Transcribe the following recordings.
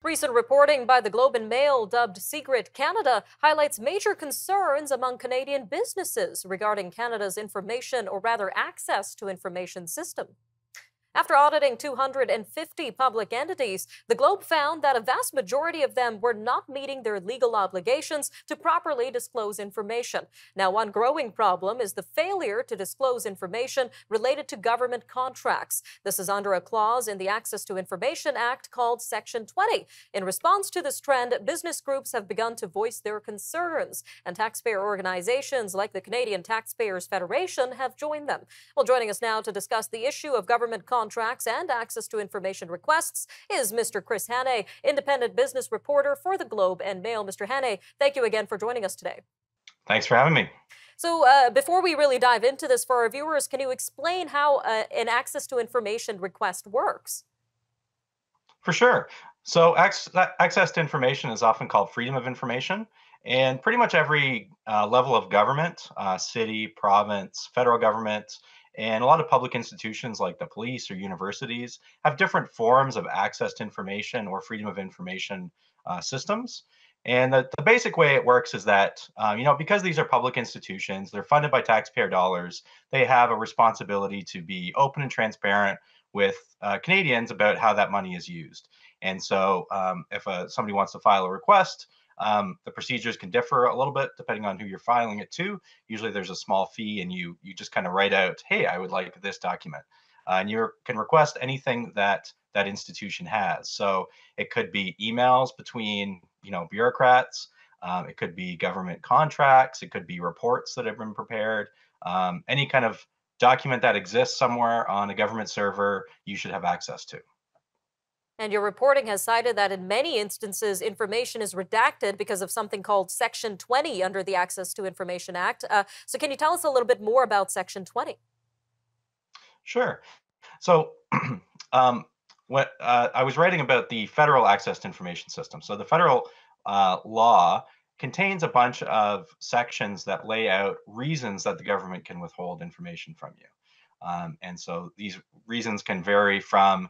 Recent reporting by the Globe and Mail, dubbed Secret Canada, highlights major concerns among Canadian businesses regarding Canada's information, or rather access to information system. After auditing 250 public entities, the Globe found that a vast majority of them were not meeting their legal obligations to properly disclose information. Now, one growing problem is the failure to disclose information related to government contracts. This is under a clause in the Access to Information Act called Section 20. In response to this trend, business groups have begun to voice their concerns, and taxpayer organizations like the Canadian Taxpayers Federation have joined them. Well, joining us now to discuss the issue of government contracts and access to information requests is Mr. Chris Hannay, independent business reporter for the Globe and Mail. Mr. Hannay, thank you again for joining us today. Thanks for having me. So before we really dive into this for our viewers, can you explain how an access to information request works? For sure. So access to information is often called freedom of information. And pretty much every level of government, city, province, federal government, and a lot of public institutions like the police or universities have different forms of access to information or freedom of information systems. And the basic way it works is that, because these are public institutions, they're funded by taxpayer dollars, they have a responsibility to be open and transparent with Canadians about how that money is used. And so if somebody wants to file a request, the procedures can differ a little bit depending on who you're filing it to. Usually there's a small fee and you just kind of write out, hey, I would like this document. And you can request anything that that institution has. So it could be emails between, bureaucrats. It could be government contracts. It could be reports that have been prepared. Any kind of document that exists somewhere on a government server, you should have access to. And your reporting has cited that in many instances, information is redacted because of something called Section 20 under the Access to Information Act. So can you tell us a little bit more about Section 20? Sure. So what I was writing about the federal access to information system. So the federal law contains a bunch of sections that lay out reasons that the government can withhold information from you. And so these reasons can vary from,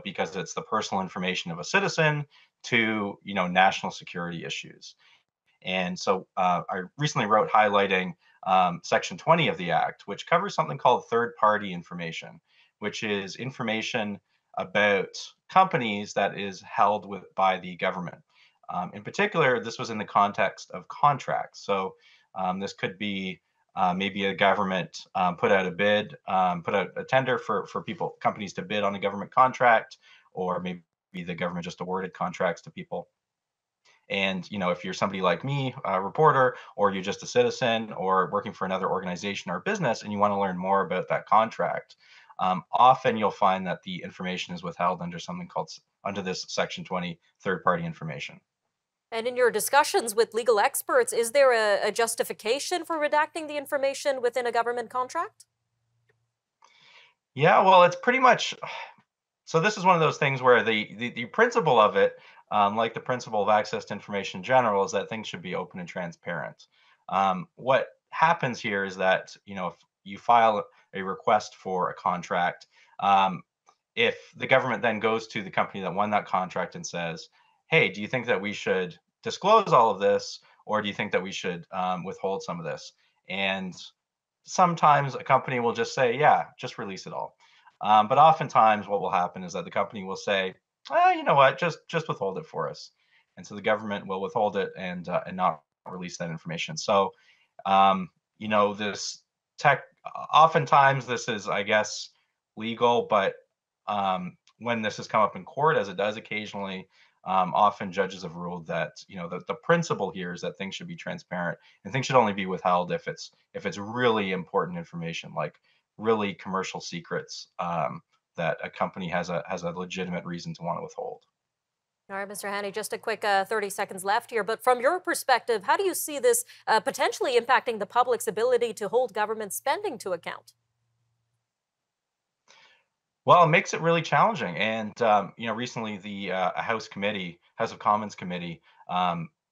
because it's the personal information of a citizen to, national security issues. And so I recently wrote highlighting Section 20 of the Act, which covers something called third party information, which is information about companies that is held by the government. In particular, this was in the context of contracts. So this could be maybe a government put out a bid, put out a tender for companies to bid on a government contract, or maybe the government just awarded contracts to people. And if you're somebody like me, a reporter, or you're just a citizen, or working for another organization or business, and you want to learn more about that contract, often you'll find that the information is withheld under this Section 20 third-party information. And in your discussions with legal experts, is there a justification for redacting the information within a government contract? Yeah, well, it's pretty much so. This is one of those things where the principle of it, like the principle of access to information in general, is that things should be open and transparent. What happens here is that if you file a request for a contract, if the government then goes to the company that won that contract and says, hey, do you think that we should disclose all of this, or do you think that we should withhold some of this? And sometimes a company will just say, yeah, just release it all. But oftentimes what will happen is that the company will say, you know what, just withhold it for us. And so the government will withhold it and not release that information. So, this tech, oftentimes this is, I guess, legal, but when this has come up in court, as it does occasionally, often judges have ruled that the principle here is that things should be transparent and things should only be withheld if it's really important information, like really commercial secrets that a company has a legitimate reason to want to withhold. All right, Mr. Hannay, just a quick 30 seconds left here. But from your perspective, how do you see this potentially impacting the public's ability to hold government spending to account? Well, it makes it really challenging. And recently the House of Commons committee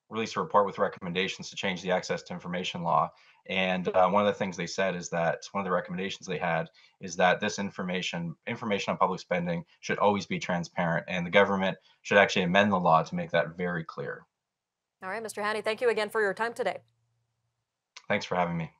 released a report with recommendations to change the access to information law. And one of the things they said is that one of the recommendations they had is that this information on public spending should always be transparent, and the government should actually amend the law to make that very clear. All right, Mr. Hannay, thank you again for your time today. Thanks for having me.